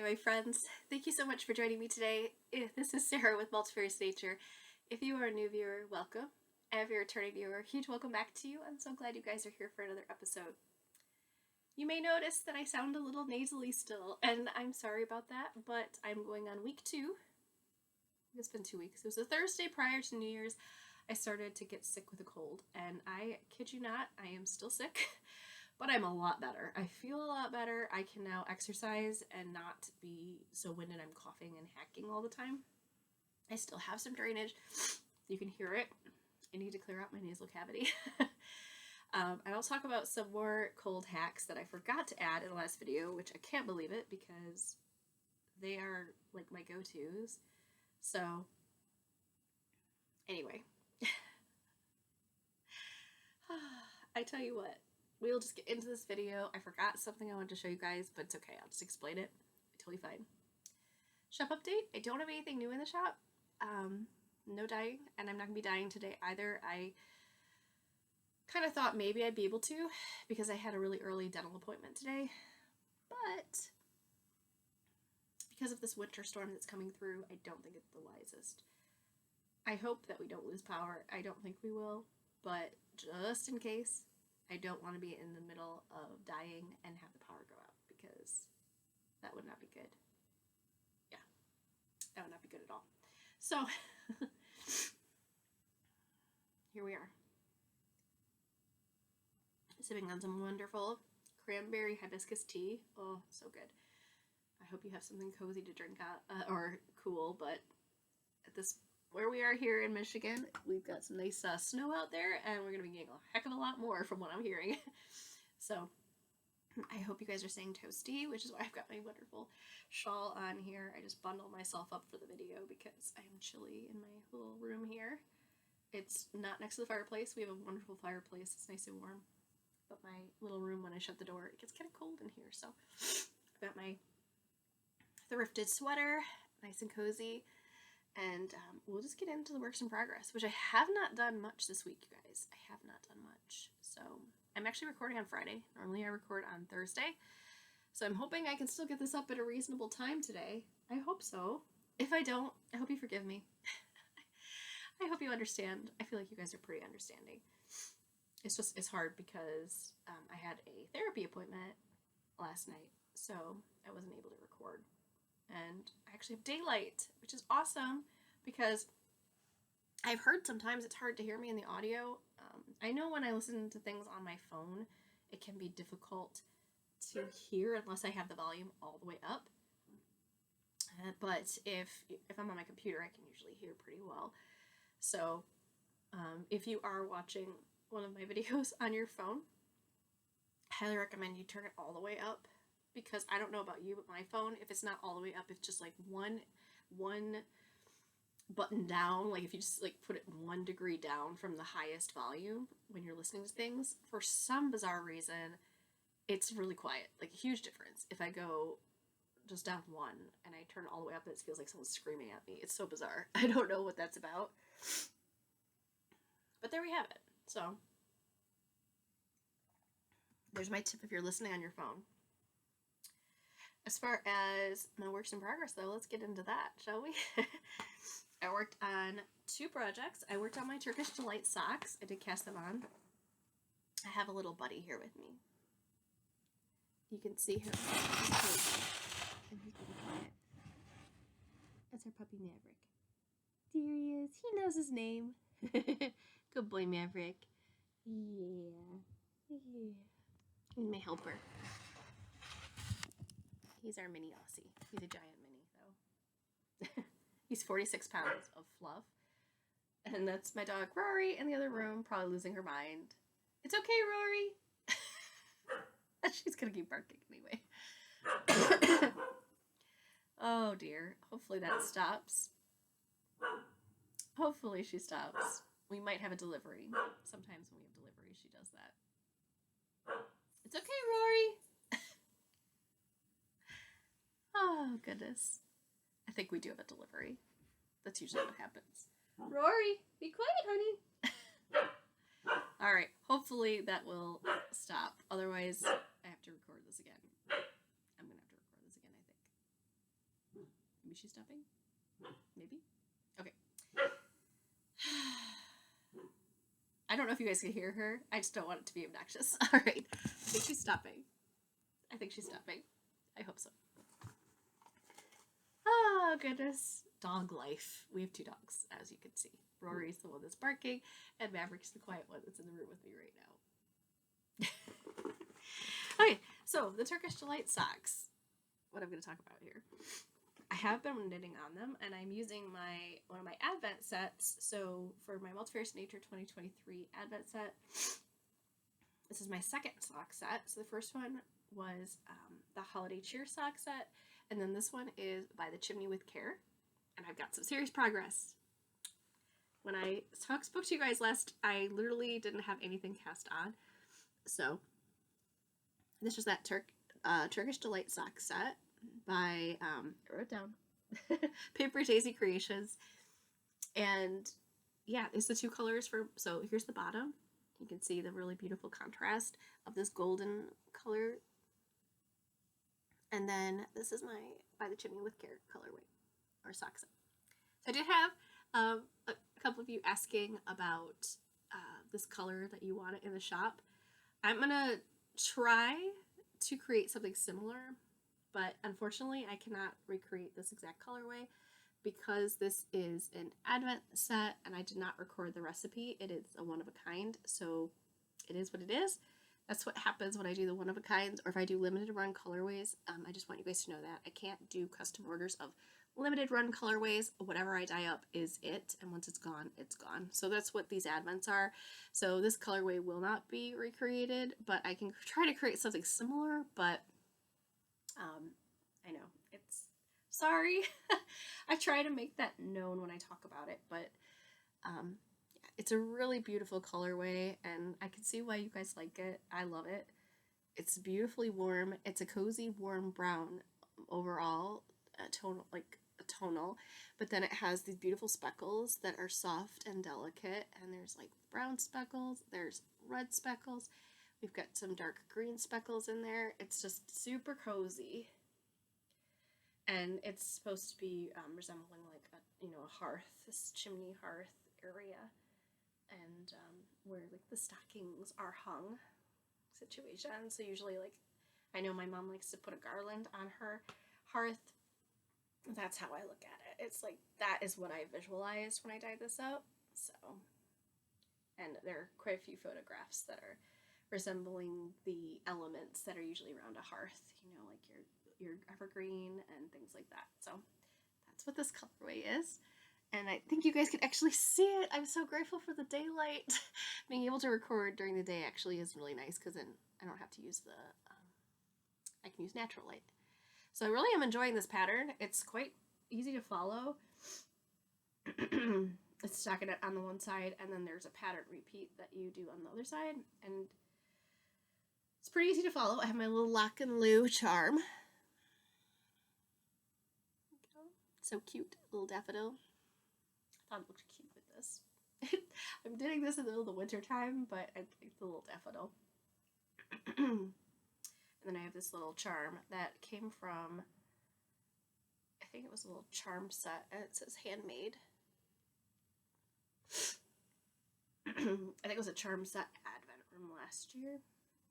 my friends. Thank you so much for joining me today. This is Sarah with Multifarious Nature. If you are a new viewer, welcome. And if you're a returning viewer, huge welcome back to you. I'm so glad you guys are here for another episode. You may notice that I sound a little nasally still, and I'm sorry about that, but I'm going on week 2. It's been 2 weeks. It was a Thursday prior to New Year's. I started to get sick with a cold, and I kid you not, I am still sick. But I'm a lot better. I feel a lot better. I can now exercise and not be so winded I'm coughing and hacking all the time. I still have some drainage. You can hear it. I need to clear out my nasal cavity. And I'll talk about some more cold hacks that I forgot to add in the last video, which I can't believe it because they are like my go-tos. So, anyway. I tell you what. We'll just get into this video. I forgot something I wanted to show you guys, but it's okay. I'll just explain it. Totally fine. Shop update. I don't have anything new in the shop. No dyeing, and I'm not going to be dyeing today either. I kind of thought maybe I'd be able to because I had a really early dental appointment today, but because of this winter storm that's coming through, I don't think it's the wisest. I hope that we don't lose power. I don't think we will, but just in case, I don't want to be in the middle of dyeing and have the power go out because that would not be good. Yeah, that would not be good at all. So, here we are. Sipping on some wonderful cranberry hibiscus tea. Oh, so good. I hope you have something cozy to drink out, or cool, but at this where we are here in Michigan, we've got some nice snow out there, and we're going to be getting a heck of a lot more from what I'm hearing. So, I hope you guys are staying toasty, which is why I've got my wonderful shawl on here. I just bundled myself up for the video because I am chilly in my little room here. It's not next to the fireplace. We have a wonderful fireplace. It's nice and warm. But my little room, when I shut the door, it gets kind of cold in here. So, I've got my thrifted sweater, nice and cozy. And we'll just get into the works in progress, which I have not done much this week, you guys. I have not done much. So I'm actually recording on Friday. Normally I record on Thursday. So I'm hoping I can still get this up at a reasonable time today. I hope so. If I don't, I hope you forgive me. I hope you understand. I feel like you guys are pretty understanding. It's hard because I had a therapy appointment last night, so I wasn't able to record. And I actually have daylight, which is awesome because I've heard sometimes it's hard to hear me in the audio. I know when I listen to things on my phone, it can be difficult to hear unless I have the volume all the way up. But if I'm on my computer, I can usually hear pretty well. So if you are watching one of my videos on your phone, I highly recommend you turn it all the way up. Because I don't know about you, but my phone, if it's not all the way up, it's just like one button down. Like if you just like put it 1 degree down from the highest volume when you're listening to things, for some bizarre reason, it's really quiet. Like a huge difference. If I go just down 1 and I turn it all the way up, it feels like someone's screaming at me. It's so bizarre. I don't know what that's about. But there we have it. So there's my tip if you're listening on your phone. As far as my works in progress, though, let's get into that, shall we? I worked on 2 projects. I worked on my Turkish Delight socks. I did cast them on. I have a little buddy here with me. You can see him. And he's pretty quiet. That's our puppy Maverick. There he is. He knows his name. Good boy, Maverick. Yeah. He's my helper. He's our mini Aussie. He's a giant mini, though. He's 46 pounds of fluff. And that's my dog, Rory, in the other room, probably losing her mind. It's okay, Rory! She's gonna keep barking anyway. Oh, dear. Hopefully that stops. Hopefully she stops. We might have a delivery. Sometimes when we have delivery, she does that. It's okay, Rory! Oh, goodness. I think we do have a delivery. That's usually what happens. Rory, be quiet, honey. All right. Hopefully that will stop. Otherwise, I have to record this again. I'm going to have to record this again, I think. Maybe she's stopping? Maybe? Okay. I don't know if you guys can hear her. I just don't want it to be obnoxious. All right. I think she's stopping. I hope so. Oh, goodness. Dog life. We have 2 dogs, as you can see. Rory's the one that's barking, and Maverick's the quiet one that's in the room with me right now. Okay, so the Turkish Delight socks. What I'm going to talk about here. I have been knitting on them, and I'm using one of my Advent sets. So for my Multifarious Nature 2023 Advent set, this is my second sock set. So the first one was the Holiday Cheer sock set, and then this one is By the Chimney with Care, and I've got some serious progress. When I spoke to you guys last, I literally didn't have anything cast on, so this was that Turkish Delight sock set by, I wrote it down, Paper Daisy Creations, and yeah, it's the 2 colors so here's the bottom. You can see the really beautiful contrast of this golden color, and then this is my By the Chimney with Care colorway, or sock set. So I did have a couple of you asking about this color that you want it in the shop. I'm gonna try to create something similar, but unfortunately I cannot recreate this exact colorway because this is an Advent set and I did not record the recipe. It is a one-of-a-kind, so it is what it is. That's what happens when I do the one-of-a-kinds, or if I do limited run colorways. I just want you guys to know that I can't do custom orders of limited run colorways. Whatever I dye up is it, and once it's gone, it's gone. So that's what these Advents are. So this colorway will not be recreated, but I can try to create something similar, but I know, it's, sorry. I try to make that known when I talk about it, but it's a really beautiful colorway, and I can see why you guys like it. I love it. It's beautifully warm. It's a cozy, warm brown overall, tonal, but then it has these beautiful speckles that are soft and delicate, and there's like brown speckles, there's red speckles, we've got some dark green speckles in there. It's just super cozy, and it's supposed to be resembling like a hearth, this chimney hearth area, and where like the stockings are hung situation. So usually, like, I know my mom likes to put a garland on her hearth. That's how I look at it. It's like, that is what I visualized when I dyed this up. So, and there are quite a few photographs that are resembling the elements that are usually around a hearth, like your evergreen and things like that. So that's what this colorway is. And I think you guys can actually see it. I'm so grateful for the daylight. Being able to record during the day actually is really nice, because then I don't have to use I can use natural light. So I really am enjoying this pattern. It's quite easy to follow. It's stockinette on the one side, and then there's a pattern repeat that you do on the other side, and it's pretty easy to follow. I have my little Lock and Lou charm. So cute, little daffodil. I thought it looked cute with this. I'm doing this in the middle of the winter time, but I like the little daffodil. And then I have this little charm that came from, I think it was a little charm set, and it says handmade. I think it was a charm set Advent from last year,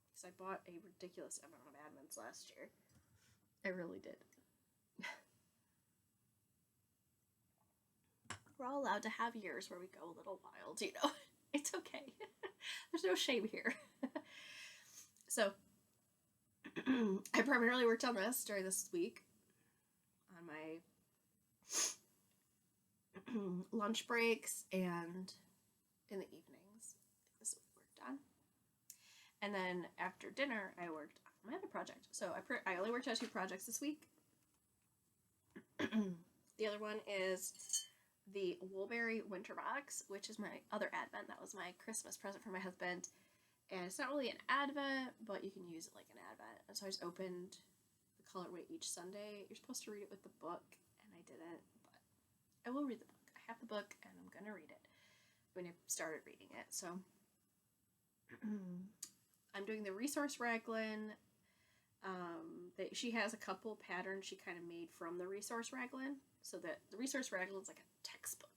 because I bought a ridiculous amount of Advents last year. I really did. We're all allowed to have years where we go a little wild, It's okay. There's no shame here. So, I primarily worked on this during this week on my lunch breaks and in the evenings. This is what I worked on. And then after dinner, I worked on my other project. So I only worked on 2 projects this week. The other one is the Woolberry Winter Box, which is my other Advent. That was my Christmas present for my husband. And it's not really an Advent, but you can use it like an Advent. And so I just opened the colorway each Sunday. You're supposed to read it with the book, and I didn't, but I will read the book. I have the book, and I'm going to read it when I started reading it. So I'm doing the resource raglan She has a couple patterns she kind of made from the resource raglan. So that the resource raglan is like a textbook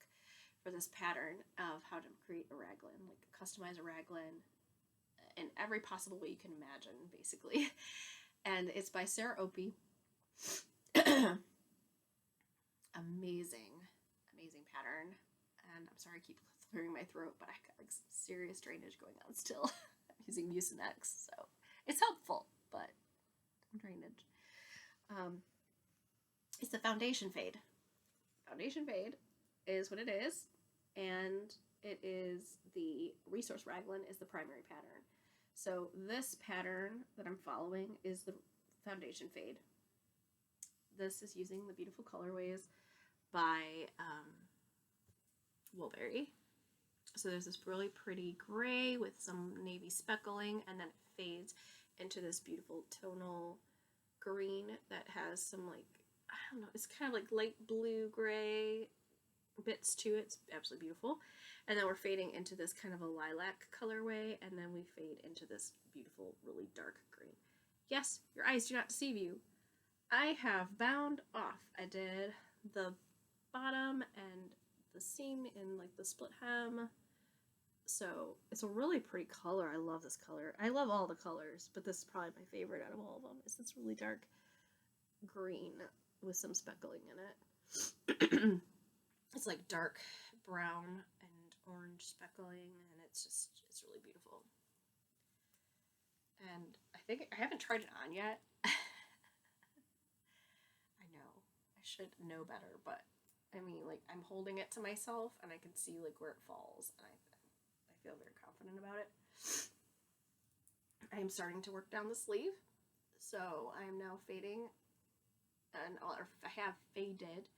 for this pattern of how to create a raglan, like customize a raglan in every possible way you can imagine, basically. And it's by Sarah Opie. Amazing pattern. And I'm sorry I keep clearing my throat, but I got like some serious drainage going on still. I'm using Mucinex, so it's helpful, but drainage. It's the foundation fade. Foundation fade is what it is, and it is the resource raglan is the primary pattern. So this pattern that I'm following is the foundation fade. This is using the beautiful colorways by Woolberry. So there's this really pretty gray with some navy speckling, and then it fades into this beautiful tonal green that has some, like, I don't know, it's kind of like light blue gray bits to it. It's absolutely beautiful. And then we're fading into this kind of a lilac colorway, and then we fade into this beautiful, really dark green. Yes, your eyes do not deceive you. I have bound off. I did the bottom and the seam in like the split hem. So it's a really pretty color. I love this color. I love all the colors, but this is probably my favorite out of all of them. Is this really dark green with some speckling in it. It's like dark brown and orange speckling, and it's really beautiful. And I think I haven't tried it on yet. I know I should know better, but I mean, like, I'm holding it to myself and I can see like where it falls, and I feel very confident about it. I am starting to work down the sleeve, so I am now fading, and I have faded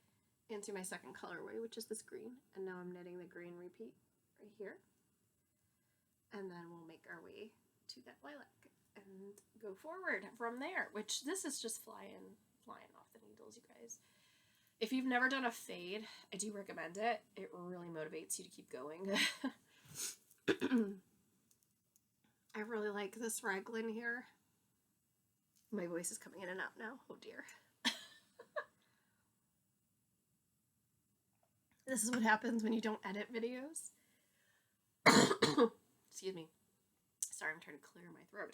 into my second colorway, which is this green, and now I'm knitting the green repeat right here, and then we'll make our way to that lilac and go forward from there, which this is just flying off the needles, you guys. If you've never done a fade, I do recommend it. It really motivates you to keep going. I really like this raglan here. My voice is coming in and out now. Oh dear. This is what happens when you don't edit videos. Excuse me. Sorry, I'm trying to clear my throat.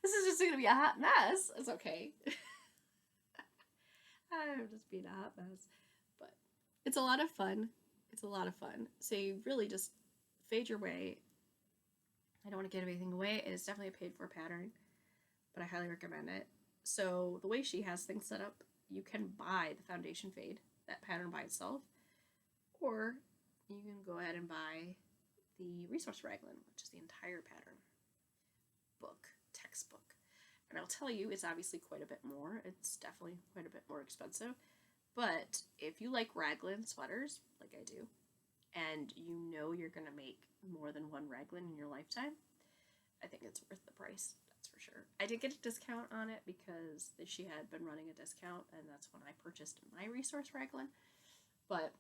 This is just going to be a hot mess. It's okay. I'm just being a hot mess. But it's a lot of fun. It's a lot of fun. So you really just fade your way. I don't want to give anything away. It is definitely a paid for pattern, but I highly recommend it. So the way she has things set up, you can buy the foundation fade, that pattern by itself, or you can go ahead and buy the resource raglan, which is the entire pattern textbook. And I'll tell you, it's obviously quite a bit more. It's definitely quite a bit more expensive. But if you like raglan sweaters, like I do, and you know you're going to make more than one raglan in your lifetime, I think it's worth the price. That's for sure. I did get a discount on it because she had been running a discount, and that's when I purchased my resource raglan. But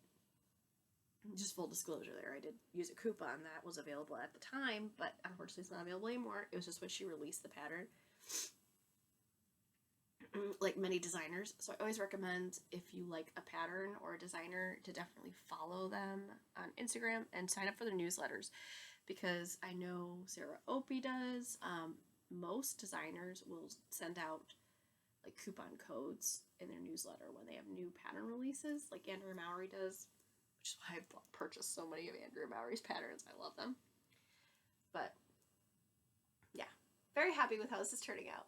just full disclosure there, I did use a coupon that was available at the time, but unfortunately it's not available anymore. It was just when she released the pattern, like many designers. So I always recommend, if you like a pattern or a designer, to definitely follow them on Instagram and sign up for their newsletters, because I know Sarah Opie does. Most designers will send out like coupon codes in their newsletter when they have new pattern releases, like Andrew Mowry does, which is why I've purchased so many of Andrew Mowry's patterns. I love them. But yeah, very happy with how this is turning out.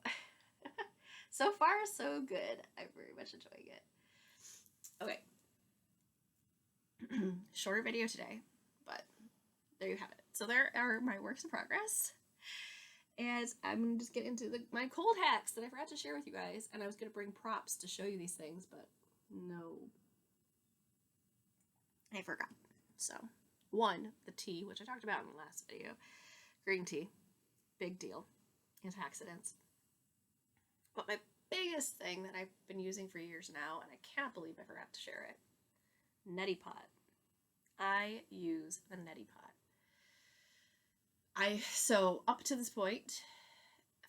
So far, so good. I'm very much enjoying it. Okay. Shorter video today, but there you have it. So there are my works in progress. And I'm going to just get into my cold hacks that I forgot to share with you guys. And I was going to bring props to show you these things, but no. I forgot. So, one, the tea, which I talked about in the last video. Green tea. Big deal. Antioxidants. But my biggest thing that I've been using for years now, and I can't believe I forgot to share it, Neti Pot. I use the Neti Pot. So up to this point,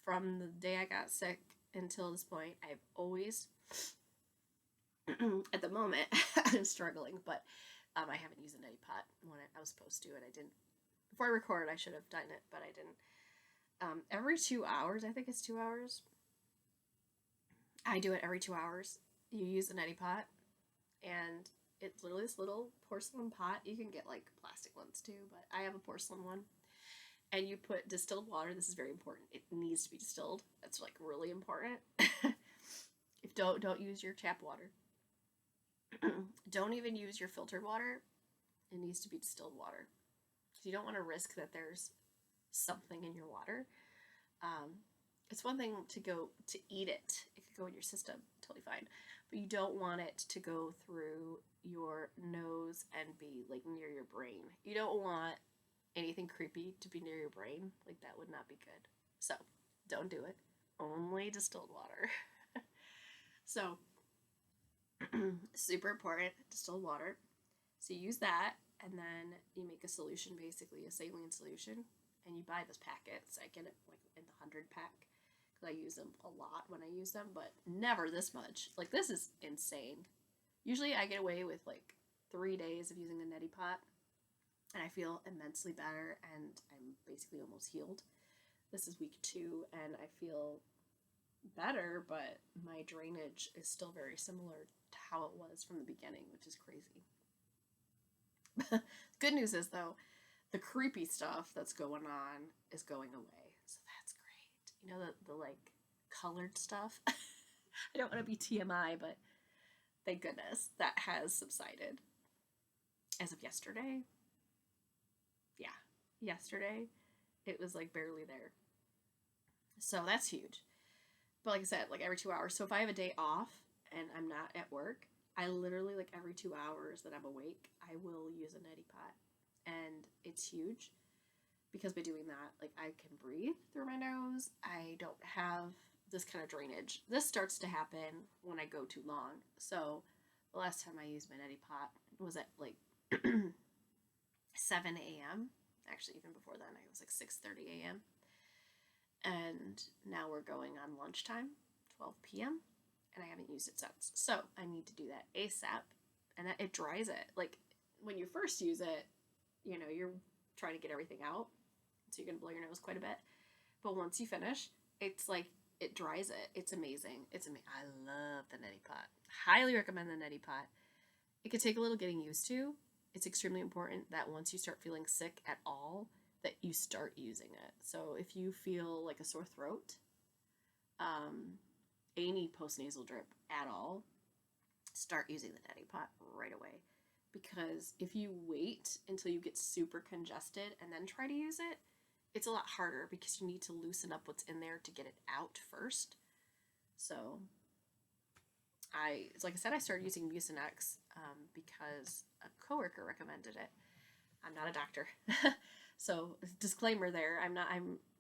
from the day I got sick until this point, I've always, at the moment, I'm struggling, but I haven't used a Neti Pot when I was supposed to, and I didn't. Before I recorded, I should have done it, but I didn't. Every 2 hours, I think it's 2 hours. I do it every 2 hours. You use a Neti Pot, and it's literally this little porcelain pot. You can get like plastic ones too, but I have a porcelain one. And you put distilled water. This is very important. It needs to be distilled. That's like really important. If don't use your tap water. Don't even use your filtered water. It needs to be distilled water. So you don't want to risk that there's something in your water. It's one thing to eat it. It could go in your system, totally fine. But you don't want it to go through your nose and be like near your brain. You don't want anything creepy to be near your brain. Like that would not be good. So don't do it. Only distilled water. So super important, distilled water. So you use that, and then you make a solution, basically a saline solution, and you buy those packets. I get it like in the 100 pack because I use them a lot when I use them, but never this much. Like this is insane. Usually I get away with like 3 days of using a Neti Pot, and I feel immensely better, and I'm basically almost healed. This is week 2, and I feel better, but my drainage is still very similar to how it was from the beginning, which is crazy. Good news is, though, the creepy stuff that's going on is going away, so that's great. You know, the like colored stuff. I don't want to be TMI, but thank goodness that has subsided as of yesterday. Yeah, yesterday it was like barely there, so that's huge. But like I said, like every 2 hours. So if I have a day off and I'm not at work, I literally, like every 2 hours that I'm awake, I will use a Neti Pot. And it's huge because by doing that, like I can breathe through my nose. I don't have this kind of drainage. This starts to happen when I go too long. So the last time I used my Neti Pot was at like 7 a.m. Actually, even before then, it was like 6:30 a.m. And now we're going on lunchtime, 12 p.m., and I haven't used it since. So I need to do that ASAP, and it dries it. Like, when you first use it, you know, you're trying to get everything out, so you're going to blow your nose quite a bit. But once you finish, it's like, it dries it. It's amazing. I love the Neti Pot. Highly recommend the Neti Pot. It could take a little getting used to. It's extremely important that once you start feeling sick at all, that you start using it. So if you feel like a sore throat, any postnasal drip at all, start using the Neti Pot right away. Because if you wait until you get super congested and then try to use it, it's a lot harder because you need to loosen up what's in there to get it out first. So like I said, I started using Mucinex because a coworker recommended it. I'm not a doctor. So disclaimer there, I'm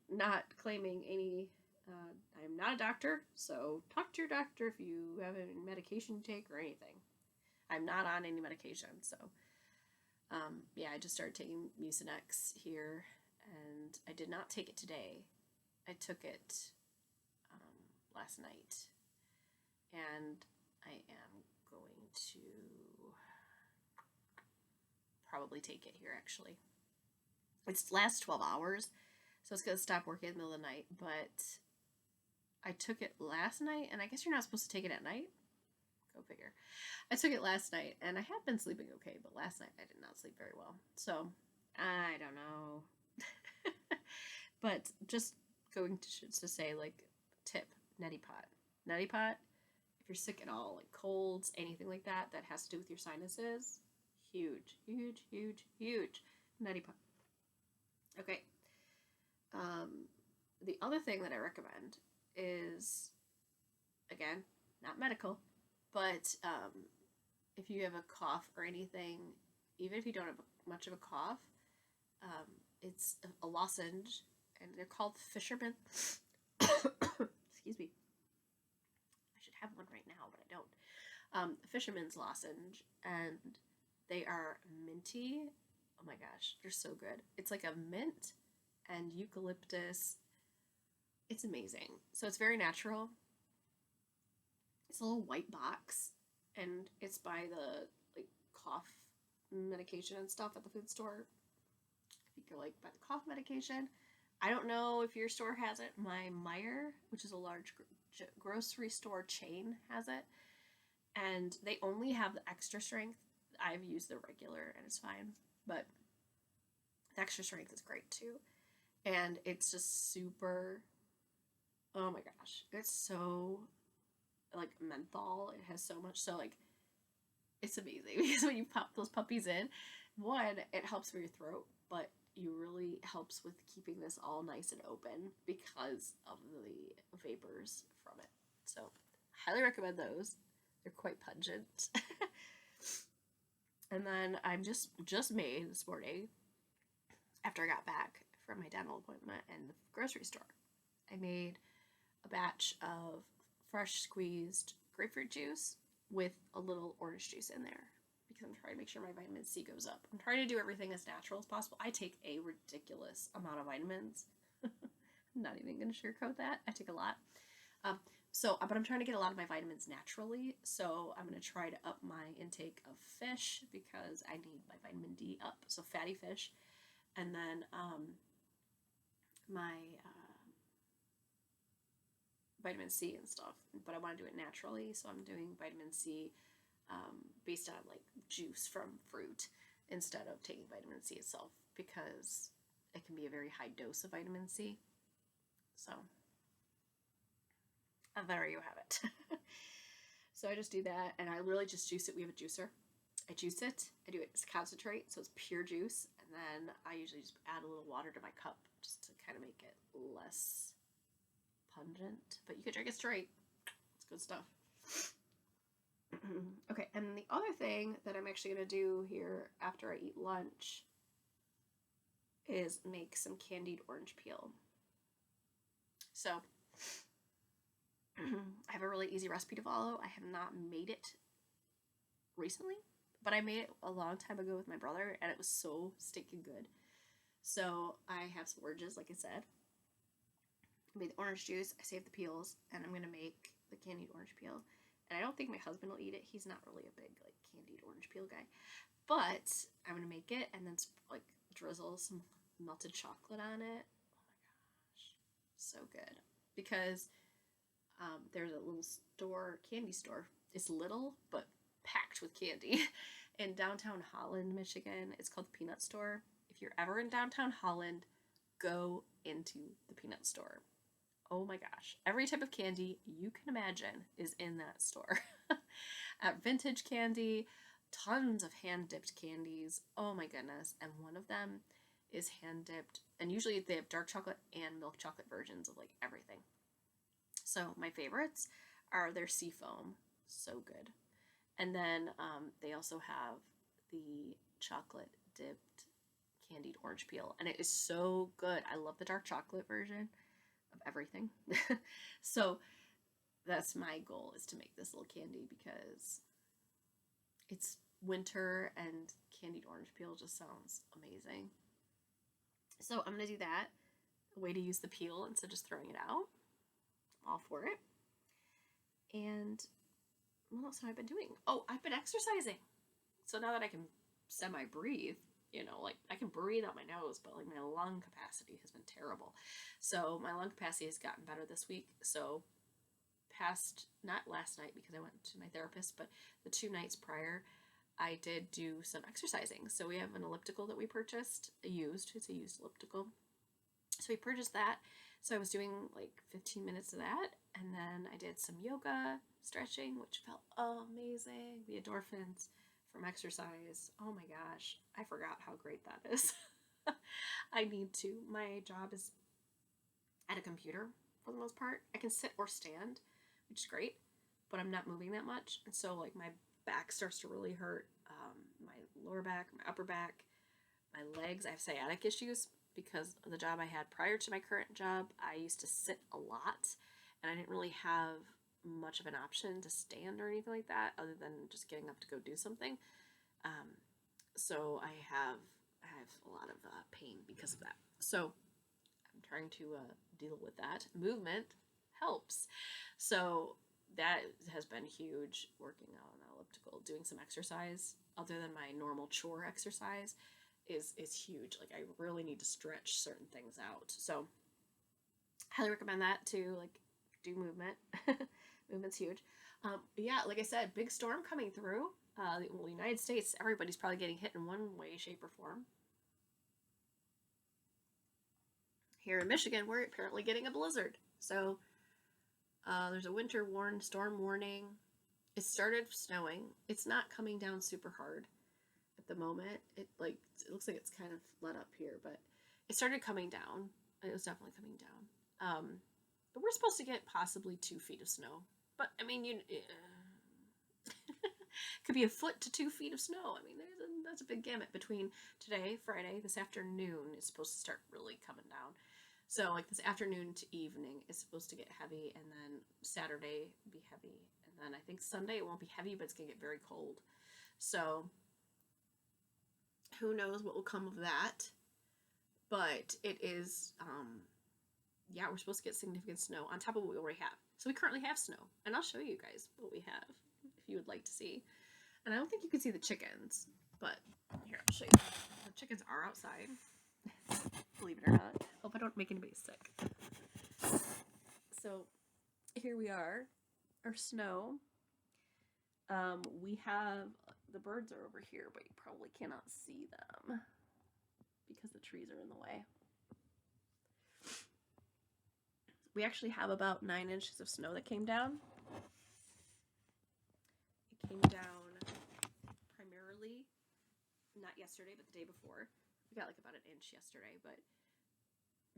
not claiming any, I'm not a doctor, so talk to your doctor if you have any medication to take or anything. I'm not on any medication, so yeah, I just started taking Mucinex here, and I did not take it today. I took it last night, and I am going to probably take it here, actually. It lasts 12 hours, so it's going to stop working in the middle of the night, but I took it last night, and I guess you're not supposed to take it at night? Go figure. I took it last night, and I had been sleeping okay, but last night I did not sleep very well, so I don't know. But just going to say, like, tip, Neti Pot. Neti Pot, if you're sick at all, like colds, anything like that has to do with your sinuses, huge, huge, huge, huge. Neti Pot. Okay. The other thing that I recommend is, again, not medical, but if you have a cough or anything, even if you don't have much of a cough, it's a lozenge, and they're called Fisherman. Excuse me. I should have one right now, but I don't. Fisherman's lozenge, and they are minty. Oh my gosh, they're so good. It's like a mint and eucalyptus. It's amazing. So it's very natural. It's a little white box, and it's by the like cough medication and stuff at the food store. I think you're like by the cough medication. I don't know if your store has it. My Meijer, which is a large grocery store chain, has it. And they only have the extra strength. I've used the regular and it's fine. But the extra strength is great too. And it's just super, oh my gosh. It's so like menthol. It has so much. So like, it's amazing because when you pop those puppies in, one, it helps for your throat, but it really helps with keeping this all nice and open because of the vapors from it. So highly recommend those. They're quite pungent. And then I'm just made this morning, after I got back from my dental appointment and the grocery store, I made a batch of fresh squeezed grapefruit juice with a little orange juice in there because I'm trying to make sure my vitamin C goes up. I'm trying to do everything as natural as possible. I take a ridiculous amount of vitamins. I'm not even going to sugarcoat that. I take a lot. But I'm trying to get a lot of my vitamins naturally, so I'm going to try to up my intake of fish because I need my vitamin D up, so fatty fish, and then my vitamin C and stuff, but I want to do it naturally, so I'm doing vitamin C based on like juice from fruit instead of taking vitamin C itself because it can be a very high dose of vitamin C, so... And there you have it. So I just do that, and I literally just juice it. We have a juicer. I juice it. I do it as concentrate, so it's pure juice. And then I usually just add a little water to my cup just to kind of make it less pungent. But you could drink it straight. It's good stuff. Okay, and the other thing that I'm actually going to do here after I eat lunch is make some candied orange peel. So... I have a really easy recipe to follow. I have not made it recently, but I made it a long time ago with my brother, and it was so stinking good. So I have some oranges, like I said. I made the orange juice. I saved the peels, and I'm going to make the candied orange peel. And I don't think my husband will eat it. He's not really a big, like, candied orange peel guy. But I'm going to make it and then, like, drizzle some melted chocolate on it. Oh my gosh. So good. Because... there's a little store, candy store. It's little, but packed with candy in downtown Holland, Michigan. It's called the Peanut Store. If you're ever in downtown Holland, go into the Peanut Store. Oh my gosh. Every type of candy you can imagine is in that store. Vintage candy, tons of hand-dipped candies. Oh my goodness. And one of them is hand-dipped. And usually they have dark chocolate and milk chocolate versions of like everything. So my favorites are their seafoam, so good. And then they also have the chocolate dipped candied orange peel, and it is so good. I love the dark chocolate version of everything. So that's my goal, is to make this little candy because it's winter and candied orange peel just sounds amazing. So I'm going to do that, a way to use the peel instead of just throwing it out. All for it. And what else have I been doing? Oh, I've been exercising. So now that I can semi-breathe, you know, like I can breathe out my nose, but like my lung capacity has been terrible. So my lung capacity has gotten better this week. So not last night because I went to my therapist, but the 2 nights prior, I did do some exercising. So we have an elliptical that we purchased, it's a used elliptical. So we purchased that. So I was doing like 15 minutes of that, and then I did some yoga, stretching, which felt amazing. The endorphins from exercise. Oh my gosh, I forgot how great that is. I need to. My job is at a computer for the most part. I can sit or stand, which is great, but I'm not moving that much. And so like my back starts to really hurt, my lower back, my upper back, my legs. I have sciatic issues. Because of the job I had prior to my current job, I used to sit a lot, and I didn't really have much of an option to stand or anything like that, other than just getting up to go do something. So I have a lot of pain because of that. So I'm trying to deal with that. Movement helps. So that has been huge, working out on the elliptical, doing some exercise other than my normal chore exercise is huge. Like, I really need to stretch certain things out. So highly recommend that too. Like, do movement. Movement's huge. Yeah, like I said, big storm coming through. The United States, everybody's probably getting hit in one way, shape, or form. Here in Michigan, we're apparently getting a blizzard. So there's a winter storm warning. It started snowing. It's not coming down super hard at the moment. It looks like it's kind of let up here, but it started coming down. It was definitely coming down. But we're supposed to get possibly 2 feet of snow. But I mean, could be a foot to 2 feet of snow. I mean, that's a big gamut between today, Friday, this afternoon. It's supposed to start really coming down. So like this afternoon to evening is supposed to get heavy, and then Saturday be heavy, and then I think Sunday it won't be heavy, but it's gonna get very cold. So who knows what will come of that? But it is, yeah, we're supposed to get significant snow on top of what we already have. So we currently have snow, and I'll show you guys what we have if you would like to see. And I don't think you can see the chickens, but here, I'll show you. The chickens are outside. Believe it or not. Hope I don't make anybody sick. So here we are, our snow. We have, the birds are over here, but you probably cannot see them because the trees are in the way. We actually have about 9 inches of snow that came down. It came down primarily, not yesterday, but the day before. We got like about 1 inch yesterday, but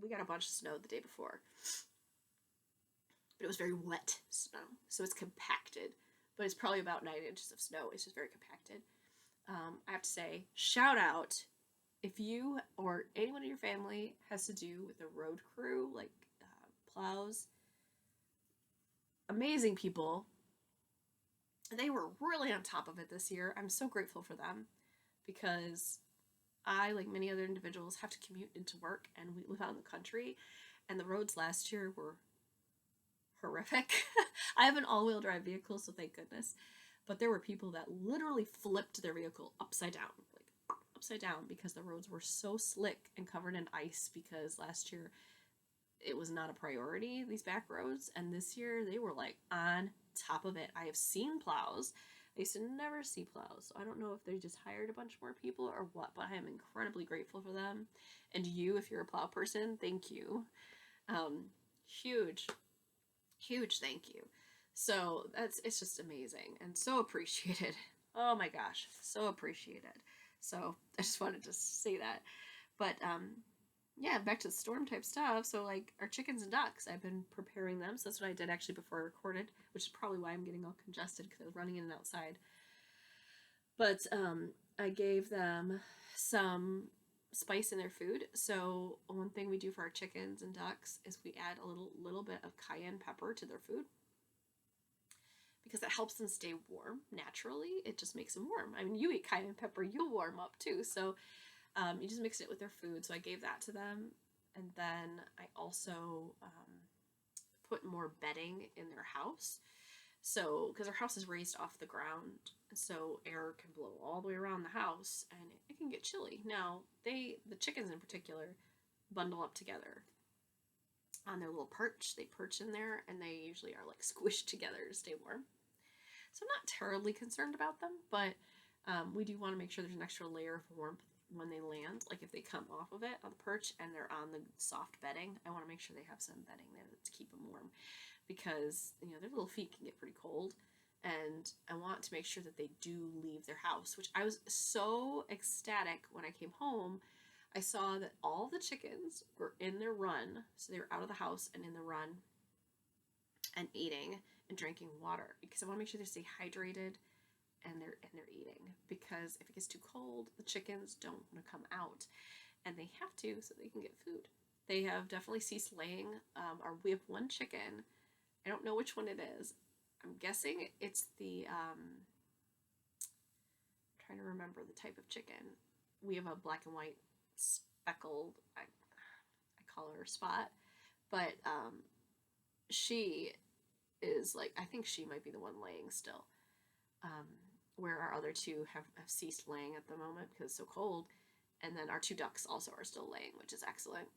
we got a bunch of snow the day before. But it was very wet snow, so it's compacted. But it's probably about 9 inches of snow. It's just very compacted. I have to say, shout out if you or anyone in your family has to do with a road crew, like plows. Amazing people. They were really on top of it this year. I'm so grateful for them because I, like many other individuals, have to commute into work, and we live out in the country, and the roads last year were horrific. I have an all-wheel drive vehicle, so thank goodness, but there were people that literally flipped their vehicle upside down because the roads were so slick and covered in ice, because last year it was not a priority, these back roads, and this year they were like on top of it. I have seen plows. I used to never see plows, so I don't know if they just hired a bunch more people or what, but I am incredibly grateful for them. And you, if you're a plow person, thank you. Huge thank you. So it's just amazing and so appreciated. Oh my gosh, so appreciated. So I just wanted to say that. But yeah, back to the storm type stuff. So like our chickens and ducks, I've been preparing them. So that's what I did actually before I recorded, which is probably why I'm getting all congested, because I was running in and outside. But I gave them some spice in their food. So one thing we do for our chickens and ducks is we add a little bit of cayenne pepper to their food, because that helps them stay warm naturally. It just makes them warm. I mean, you eat cayenne pepper, you'll warm up too. So you just mix it with their food. So I gave that to them. And then I also put more bedding in their house. So, because our house is raised off the ground, so air can blow all the way around the house, and it can get chilly. Now, the chickens in particular, bundle up together on their little perch. They perch in there, and they usually are like squished together to stay warm. So I'm not terribly concerned about them, but we do want to make sure there's an extra layer of warmth when they land. Like if they come off of it on the perch and they're on the soft bedding, I want to make sure they have some bedding there to keep them warm, because their little feet can get pretty cold, and I want to make sure that they do leave their house, which I was so ecstatic when I came home. I saw that all the chickens were in their run, so they were out of the house and in the run and eating and drinking water, because I want to make sure they stay hydrated and they're eating, because if it gets too cold, the chickens don't want to come out, and they have to so they can get food. They have definitely ceased laying. We have one chicken. I don't know which one it is. I'm guessing it's the, I'm trying to remember the type of chicken. We have a black and white speckled, I call her Spot, But she is like, I think she might be the one laying still. Where our other two have ceased laying at the moment because it's so cold. And then our 2 ducks also are still laying, which is excellent.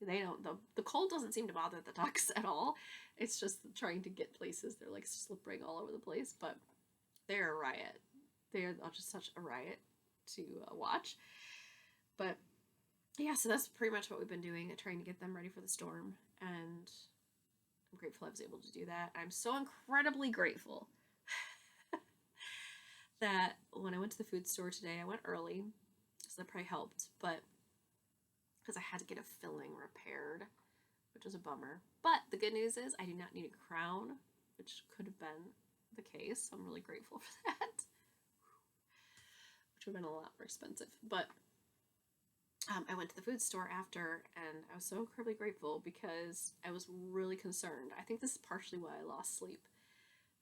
They don't, the cold doesn't seem to bother the ducks at all. It's just trying to get places. They're like slippering all over the place, but they're a riot. They're just such a riot to watch. But yeah, so that's pretty much what we've been doing, trying to get them ready for the storm. And I'm grateful I was able to do that. I'm so incredibly grateful that when I went to the food store today, I went early, so that probably helped, but because I had to get a filling repaired, which was a bummer. But the good news is I do not need a crown, which could have been the case. So I'm really grateful for that, which would have been a lot more expensive. But I went to the food store after, and I was so incredibly grateful because I was really concerned. I think this is partially why I lost sleep,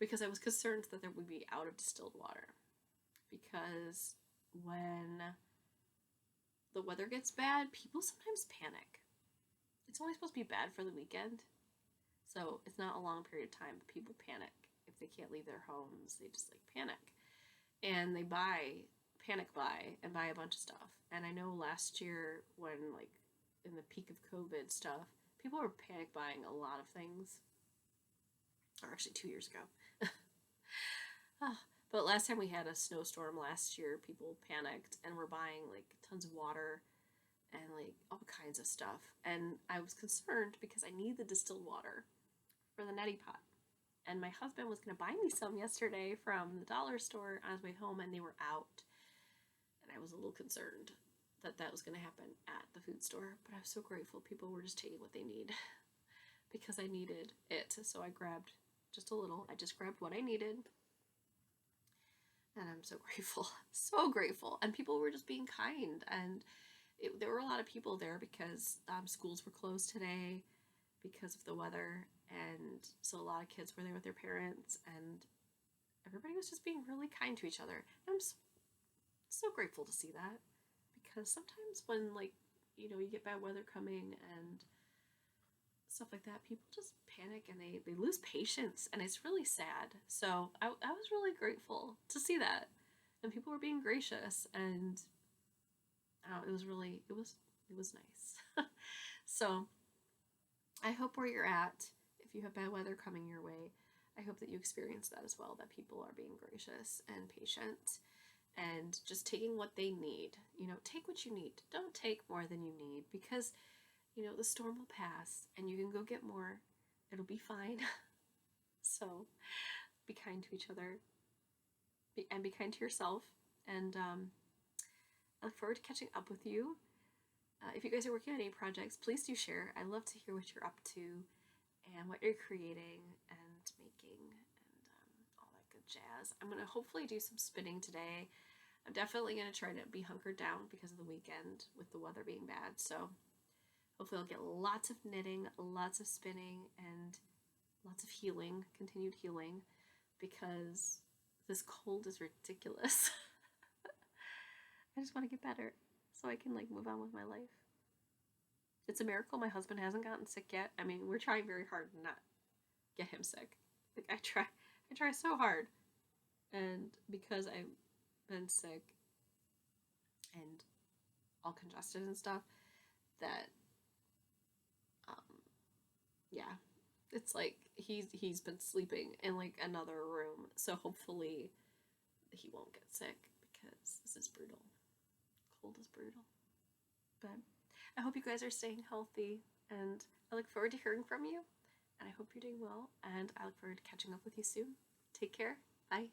because I was concerned that there would be out of distilled water. Because when the weather gets bad, people sometimes panic. It's only supposed to be bad for the weekend, so it's not a long period of time, but people panic. If they can't leave their homes, they just like panic. And they panic buy and buy a bunch of stuff. And I know last year when like in the peak of COVID stuff, people were panic buying a lot of things. Or actually 2 years ago. But last time we had a snowstorm last year, people panicked and were buying like tons of water and like all kinds of stuff. And I was concerned because I need the distilled water for the Neti Pot. And my husband was going to buy me some yesterday from the dollar store on his way home, and they were out. And I was a little concerned that that was going to happen at the food store. But I was so grateful people were just taking what they need because I needed it. So I grabbed just a little. I just grabbed what I needed. And I'm so grateful, so grateful. And people were just being kind. And there were a lot of people there because schools were closed today because of the weather. And so a lot of kids were there with their parents. And everybody was just being really kind to each other. And I'm so grateful to see that. Because sometimes when, like, you know, you get bad weather coming and stuff like that, people just panic and they lose patience, and it's really sad. So I was really grateful to see that, and people were being gracious, and it was nice. So I hope where you're at, if you have bad weather coming your way, I hope that you experience that as well, that people are being gracious and patient and just taking what they need. You know, take what you need. Don't take more than you need, because you know, the storm will pass and you can go get more. It'll be fine. So be kind to each other and be kind to yourself. And I look forward to catching up with you. If you guys are working on any projects, please do share. I love to hear what you're up to and what you're creating and making and all that good jazz. I'm going to hopefully do some spinning today. I'm definitely going to try to be hunkered down because of the weekend with the weather being bad. So hopefully I'll get lots of knitting, lots of spinning, and lots of healing, continued healing, because this cold is ridiculous. I just want to get better so I can like move on with my life. It's a miracle my husband hasn't gotten sick yet. I mean, we're trying very hard to not get him sick. Like I try so hard. And because I've been sick and all congested and stuff, that yeah, it's like he's been sleeping in like another room, so hopefully he won't get sick, because this is brutal. Cold is brutal. But I hope you guys are staying healthy, and I look forward to hearing from you, and I hope you're doing well, and I look forward to catching up with you soon. Take care. Bye.